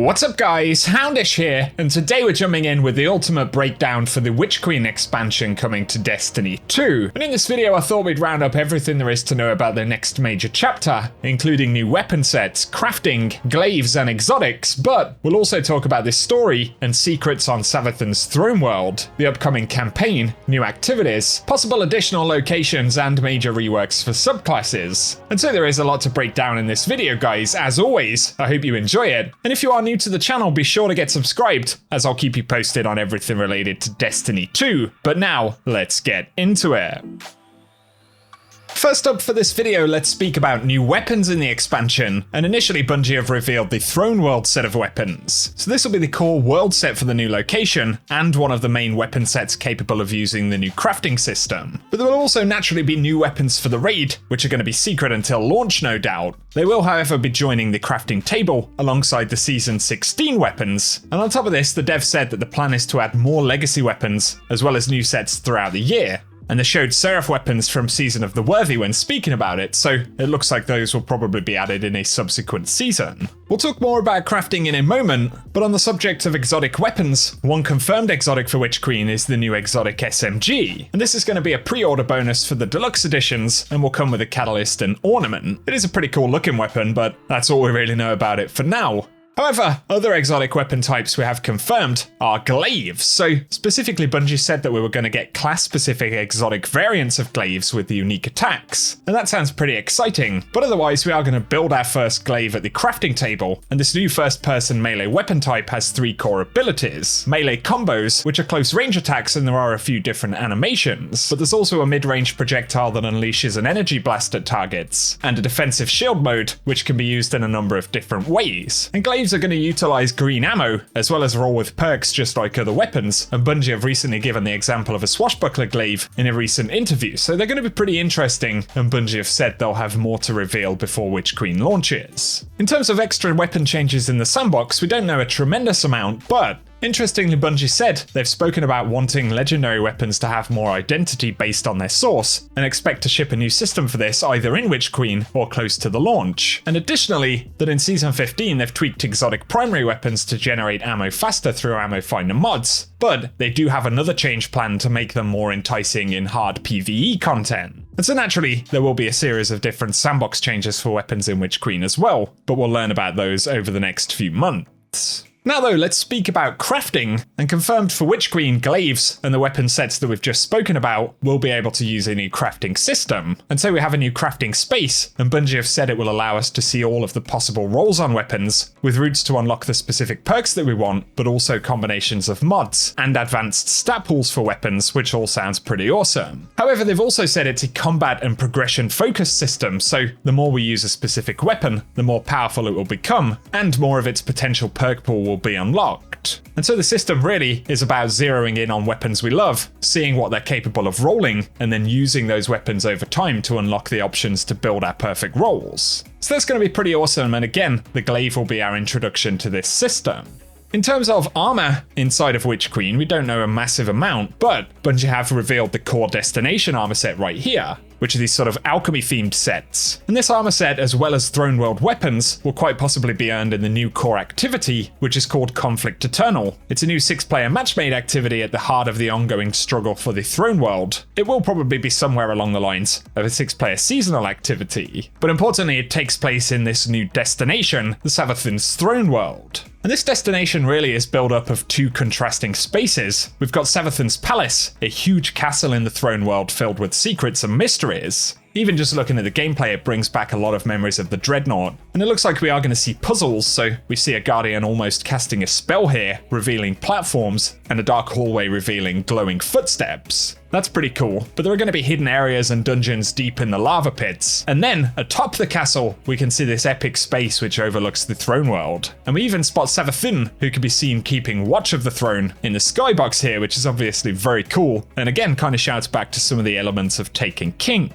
What's up guys, Houndish here, and today we're jumping in with the ultimate breakdown for the Witch Queen expansion coming to Destiny 2. And in this video I thought we'd round up everything there is to know about the next major chapter, including new weapon sets, crafting, glaives and exotics, but we'll also talk about this story and secrets on Savathun's throne world, the upcoming campaign, new activities, possible additional locations and major reworks for subclasses. And so there is a lot to break down in this video guys. As always, I hope you enjoy it, and if you are new to the channel, be sure to get subscribed, as I'll keep you posted on everything related to Destiny 2. But now, let's get into it. First up for this video, let's speak about new weapons in the expansion, and initially Bungie have revealed the Throne World set of weapons. So this will be the core world set for the new location, and one of the main weapon sets capable of using the new crafting system. But there will also naturally be new weapons for the raid, which are going to be secret until launch no doubt. They will however be joining the crafting table alongside the Season 16 weapons, and on top of this the dev said that the plan is to add more legacy weapons, as well as new sets throughout the year. And they showed Seraph weapons from Season of the Worthy when speaking about it, so it looks like those will probably be added in a subsequent season. We'll talk more about crafting in a moment, but on the subject of exotic weapons, one confirmed exotic for Witch Queen is the new exotic SMG, and this is going to be a pre-order bonus for the deluxe editions and will come with a catalyst and ornament. It is a pretty cool looking weapon, but that's all we really know about it for now. However, other exotic weapon types we have confirmed are Glaives. So specifically Bungie said that we were going to get class-specific exotic variants of Glaives with the unique attacks. And that sounds pretty exciting, but otherwise we are going to build our first Glaive at the crafting table, and this new first-person melee weapon type has 3 core abilities. Melee combos, which are close range attacks, and there are a few different animations, but there's also a mid-range projectile that unleashes an energy blast at targets, and a defensive shield mode, which can be used in a number of different ways. And Glaives are going to utilize green ammo, as well as roll with perks just like other weapons, and Bungie have recently given the example of a swashbuckler glaive in a recent interview, so they're going to be pretty interesting, and Bungie have said they'll have more to reveal before Witch Queen launches. In terms of extra weapon changes in the sandbox, we don't know a tremendous amount, but interestingly, Bungie said they've spoken about wanting legendary weapons to have more identity based on their source, and expect to ship a new system for this either in Witch Queen or close to the launch. And additionally, that in Season 15 they've tweaked exotic primary weapons to generate ammo faster through ammo finder mods, but they do have another change planned to make them more enticing in hard PvE content. And so naturally, there will be a series of different sandbox changes for weapons in Witch Queen as well, but we'll learn about those over the next few months. Now though, let's speak about crafting, and confirmed for Witch Queen, Glaives and the weapon sets that we've just spoken about will be able to use a new crafting system. And so we have a new crafting space, and Bungie have said it will allow us to see all of the possible rolls on weapons, with routes to unlock the specific perks that we want, but also combinations of mods, and advanced stat pools for weapons, which all sounds pretty awesome. However, they've also said it's a combat and progression focused system, so the more we use a specific weapon, the more powerful it will become, and more of its potential perk pool will be unlocked. And so the system really is about zeroing in on weapons we love, seeing what they're capable of rolling, and then using those weapons over time to unlock the options to build our perfect rolls. So that's going to be pretty awesome, and again, the Glaive will be our introduction to this system. In terms of armor inside of Witch Queen, we don't know a massive amount, but Bungie have revealed the core destination armor set right here, which are these sort of alchemy themed sets. And this armor set, as well as Throne World weapons, will quite possibly be earned in the new core activity, which is called Conflict Eternal. It's a new 6-player matchmade activity at the heart of the ongoing struggle for the Throne World. It will probably be somewhere along the lines of a 6-player seasonal activity, but importantly it takes place in this new destination, the Savathun's Throne World. And this destination really is built up of 2 contrasting spaces. We've got Savathun's Palace, a huge castle in the Throne World filled with secrets and mysteries. Even just looking at the gameplay, it brings back a lot of memories of the Dreadnought. And it looks like we are going to see puzzles, so we see a Guardian almost casting a spell here, revealing platforms, and a dark hallway revealing glowing footsteps. That's pretty cool, but there are going to be hidden areas and dungeons deep in the lava pits. And then, atop the castle, we can see this epic space which overlooks the Throne World. And we even spot Savathun, who can be seen keeping watch of the throne in the skybox here, which is obviously very cool, and again kind of shouts back to some of the elements of Taken King.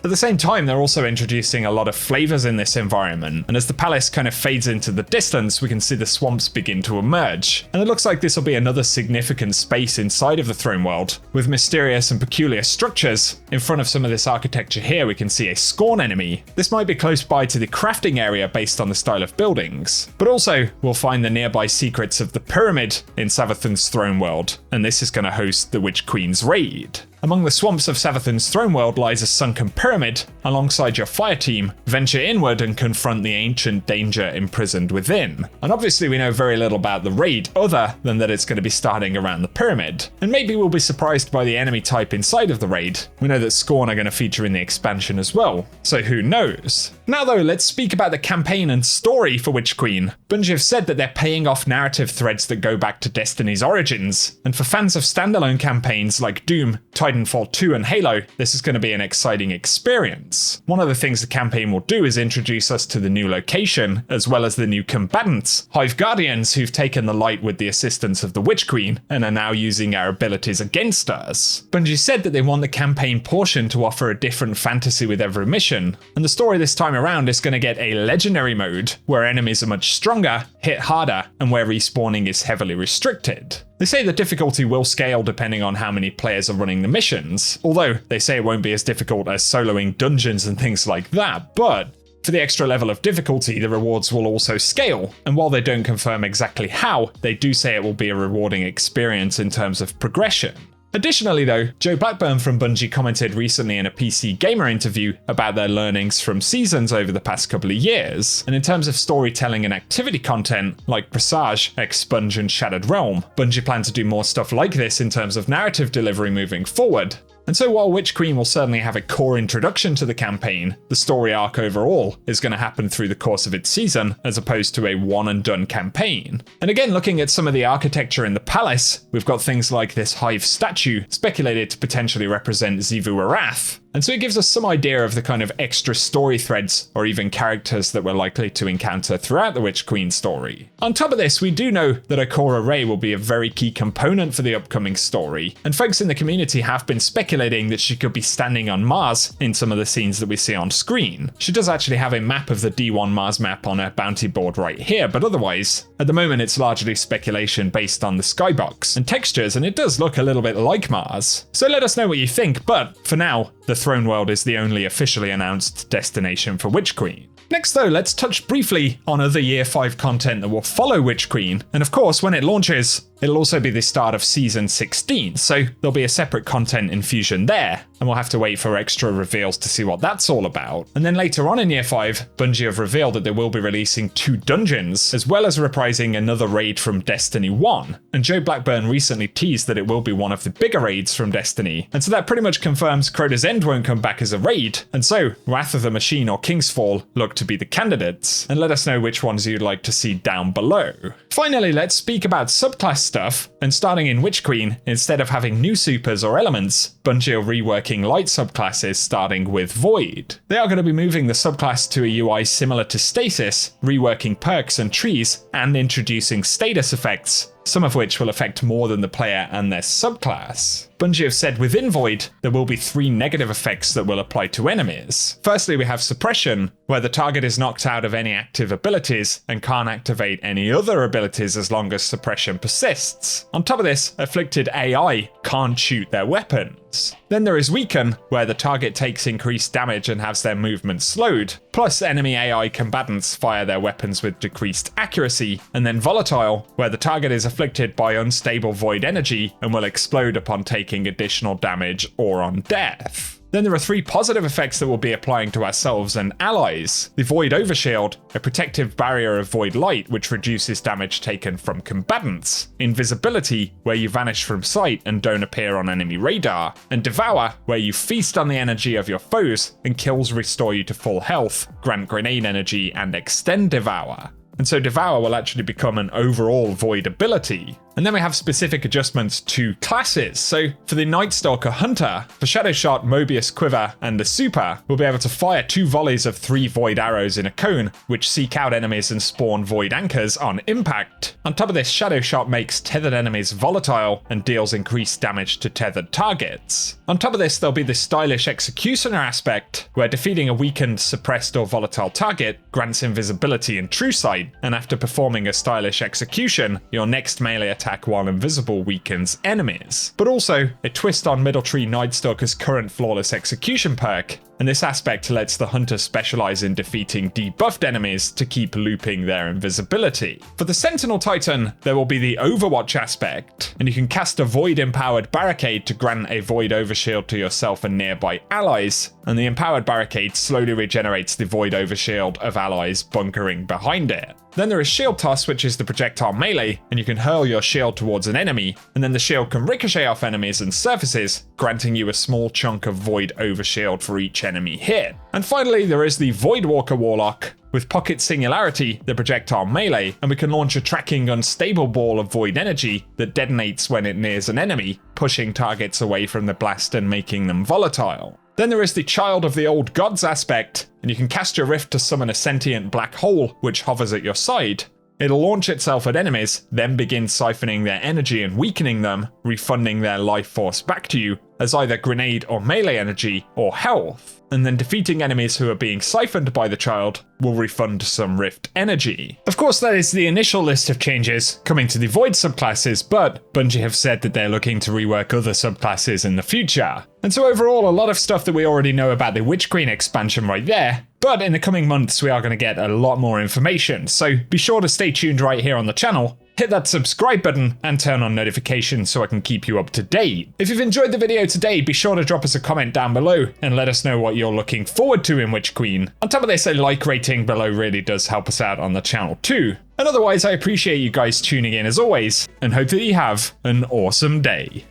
At the same time, they're also introducing a lot of flavors in this environment, and as the palace kind of fades into the distance, we can see the swamps begin to emerge. And it looks like this will be another significant space inside of the throne world, with mysterious and peculiar structures. In front of some of this architecture here, we can see a Scorn enemy. This might be close by to the crafting area based on the style of buildings, but also we'll find the nearby secrets of the pyramid in Savathun's throne world, and this is going to host the Witch Queen's raid. Among the swamps of Savathun's throne world lies a sunken pyramid. Alongside your fire team, venture inward and confront the ancient danger imprisoned within. And obviously we know very little about the raid other than that it's going to be starting around the pyramid. And maybe we'll be surprised by the enemy type inside of the raid. We know that Scorn are going to feature in the expansion as well, so who knows? Now though, let's speak about the campaign and story for Witch Queen. Bungie have said that they're paying off narrative threads that go back to Destiny's origins, and for fans of standalone campaigns like Doom, Titanfall 2 and Halo, this is going to be an exciting experience. One of the things the campaign will do is introduce us to the new location, as well as the new combatants, Hive Guardians, who've taken the light with the assistance of the Witch Queen, and are now using our abilities against us. Bungie said that they want the campaign portion to offer a different fantasy with every mission, and the story this time around is going to get a legendary mode, where enemies are much stronger, hit harder, and where respawning is heavily restricted. They say the difficulty will scale depending on how many players are running the missions, although they say it won't be as difficult as soloing dungeons and things like that, but for the extra level of difficulty, the rewards will also scale, and while they don't confirm exactly how, they do say it will be a rewarding experience in terms of progression. Additionally though, Joe Blackburn from Bungie commented recently in a PC Gamer interview about their learnings from Seasons over the past couple of years, and in terms of storytelling and activity content, like Presage, Expunge and Shattered Realm, Bungie plan to do more stuff like this in terms of narrative delivery moving forward. And so while Witch Queen will certainly have a core introduction to the campaign, the story arc overall is going to happen through the course of its season, as opposed to a one and done campaign. And again, looking at some of the architecture in the palace, we've got things like this Hive statue, speculated to potentially represent Xivu Arath. And so it gives us some idea of the kind of extra story threads or even characters that we're likely to encounter throughout the Witch Queen story. On top of this, we do know that Ikora Rey will be a very key component for the upcoming story, and folks in the community have been speculating that she could be standing on Mars in some of the scenes that we see on screen. She does actually have a map of the D1 Mars map on her bounty board right here, but otherwise, at the moment it's largely speculation based on the skybox and textures, and it does look a little bit like Mars. So let us know what you think, but for now, the Throne World is the only officially announced destination for Witch Queen. Next though, let's touch briefly on other Year 5 content that will follow Witch Queen, and of course when it launches, it'll also be the start of Season 16, so there'll be a separate content infusion there, and we'll have to wait for extra reveals to see what that's all about. And then later on in Year 5, Bungie have revealed that they will be releasing 2 dungeons, as well as reprising another raid from Destiny 1, and Joe Blackburn recently teased that it will be one of the bigger raids from Destiny, and so that pretty much confirms Crota's End won't come back as a raid, and so Wrath of the Machine or King's Fall look to be the candidates, and let us know which ones you'd like to see down below. Finally, let's speak about subclass stuff, and starting in Witch Queen, instead of having new supers or elements, Bungie are reworking light subclasses starting with Void. They are going to be moving the subclass to a UI similar to Stasis, reworking perks and trees, and introducing status effects, some of which will affect more than the player and their subclass. Bungie have said within Void, there will be 3 negative effects that will apply to enemies. Firstly, we have Suppression, where the target is knocked out of any active abilities and can't activate any other abilities as long as Suppression persists. On top of this, Afflicted AI can't shoot their weapons. Then there is Weaken, where the target takes increased damage and has their movement slowed, plus enemy AI combatants fire their weapons with decreased accuracy, and then Volatile, where the target is afflicted by unstable void energy and will explode upon taking additional damage or on death. Then there are 3 positive effects that we'll be applying to ourselves and allies. The Void Overshield, a protective barrier of void light which reduces damage taken from combatants. Invisibility, where you vanish from sight and don't appear on enemy radar. And Devour, where you feast on the energy of your foes and kills restore you to full health, grant grenade energy and extend Devour. And so Devour will actually become an overall Void ability. And then we have specific adjustments to classes. So for the Night Stalker Hunter, for Shadow Shot, Mobius Quiver, and the Super, we'll be able to fire 2 volleys of 3 void arrows in a cone, which seek out enemies and spawn void anchors on impact. On top of this, Shadow Shot makes tethered enemies volatile and deals increased damage to tethered targets. On top of this, there'll be the stylish Executioner aspect, where defeating a weakened, suppressed, or volatile target grants invisibility and true sight, and after performing a stylish execution, your next melee attack while invisible weakens enemies. But also, a twist on Middle Tree Night Stalker's current flawless execution perk, and this aspect lets the hunter specialize in defeating debuffed enemies to keep looping their invisibility. For the Sentinel Titan, there will be the Overwatch aspect, and you can cast a Void Empowered Barricade to grant a Void Overshield to yourself and nearby allies, and the Empowered Barricade slowly regenerates the Void Overshield of allies bunkering behind it. Then there is Shield Toss, which is the projectile melee, and you can hurl your shield towards an enemy, and then the shield can ricochet off enemies and surfaces, granting you a small chunk of Void Overshield for each enemy hit. And finally, there is the Voidwalker Warlock, with Pocket Singularity, the projectile melee, and we can launch a tracking unstable ball of void energy that detonates when it nears an enemy, pushing targets away from the blast and making them volatile. Then there is the Child of the Old Gods aspect, and you can cast your Rift to summon a sentient black hole which hovers at your side. It'll launch itself at enemies, then begin siphoning their energy and weakening them, refunding their life force back to you as either grenade or melee energy or health. And then defeating enemies who are being siphoned by the child will refund some Rift energy. Of course, that is the initial list of changes coming to the Void subclasses, but Bungie have said that they're looking to rework other subclasses in the future. And so overall, a lot of stuff that we already know about the Witch Queen expansion right there, but in the coming months we are going to get a lot more information, so be sure to stay tuned right here on the channel. Hit that subscribe button and turn on notifications so I can keep you up to date. If you've enjoyed the video today, be sure to drop us a comment down below and let us know what you're looking forward to in Witch Queen. On top of this, a like rating below really does help us out on the channel too. And otherwise, I appreciate you guys tuning in as always, and hope that you have an awesome day.